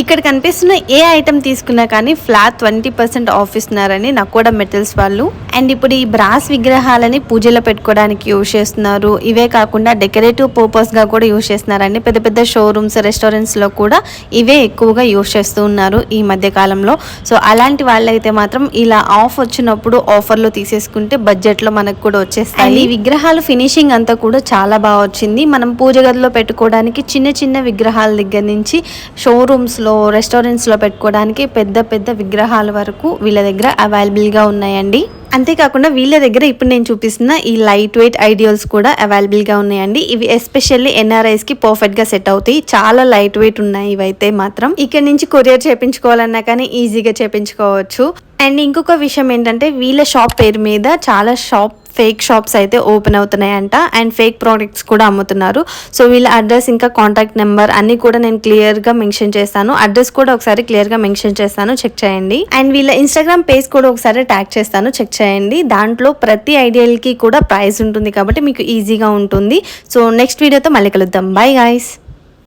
ఇక్కడ కనిపిస్తున్న ఏ ఐటమ్ తీసుకున్నా కానీ ఫ్లాట్ 20% ఆఫ్ ఇస్తున్నారని నకోడా మెటల్స్ వాళ్ళు. అండ్ ఇప్పుడు ఈ బ్రాస్ విగ్రహాలని పూజలో పెట్టుకోవడానికి యూజ్ చేస్తున్నారు. ఇవే కాకుండా డెకరేటివ్ పర్పస్ గా కూడా యూజ్ చేస్తున్నారండి. పెద్ద పెద్ద షోరూమ్స్, రెస్టారెంట్స్ లో కూడా ఇవే ఎక్కువగా యూజ్ చేస్తూ ఉన్నారు ఈ మధ్య కాలంలో. సో అలాంటి వాళ్ళైతే మాత్రం ఇలా ఆఫ్ వచ్చినప్పుడు ఆఫర్లో తీసేసుకుంటే బడ్జెట్ లో మనకు కూడా వచ్చేస్తాయి. ఈ విగ్రహాలు ఫినిషింగ్ అంతా కూడా చాలా బాగా వచ్చింది. మనం పూజ గదిలో పెట్టుకోవడానికి చిన్న చిన్న విగ్రహాల దగ్గర నుంచి షోరూమ్స్ లో, రెస్టారెంట్స్ లో పెట్టుకోవడానికి పెద్ద పెద్ద విగ్రహాల వరకు వీళ్ళ దగ్గర అవైలబుల్ గా ఉన్నాయండి. అంతేకాకుండా వీళ్ళ దగ్గర ఇప్పుడు నేను చూపిస్తున్న ఈ లైట్ వెయిట్ ఐడియల్స్ కూడా అవైలబుల్ గా ఉన్నాయండి. ఇవి ఎస్పెషల్లీ ఎన్ఆర్ఐస్ కి పర్ఫెక్ట్ గా సెట్ అవుతాయి. చాలా లైట్ వెయిట్ ఉన్నాయి ఇవైతే మాత్రం. ఇక్కడ నుంచి కొరియర్ చేపించుకోవాలన్నా కానీ ఈజీగా చేపించుకోవచ్చు. అండ్ ఇంకొక విషయం ఏంటంటే వీళ్ళ షాప్ పేరు మీద చాలా ఫేక్ షాప్స్ అయితే ఓపెన్ అవుతున్నాయంట. అండ్ ఫేక్ ప్రోడక్ట్స్ కూడా అమ్ముతున్నారు. సో వీళ్ళ అడ్రస్ ఇంకా కాంటాక్ట్ నెంబర్ అన్ని కూడా నేను క్లియర్ గా మెన్షన్ చేస్తాను. అడ్రస్ కూడా ఒకసారి క్లియర్ గా మెన్షన్ చేస్తాను, చెక్ చేయండి. అండ్ వీళ్ళ ఇన్స్టాగ్రామ్ పేజ్ కూడా ఒకసారి ట్యాగ్ చేస్తాను, చెక్ చేయండి. దాంట్లో ప్రతి ఐడియల్ కి కూడా ప్రైస్ ఉంటుంది కాబట్టి మీకు ఈజీగా ఉంటుంది. సో నెక్స్ట్ వీడియోతో మళ్ళీ కలుద్దాం. Bye guys.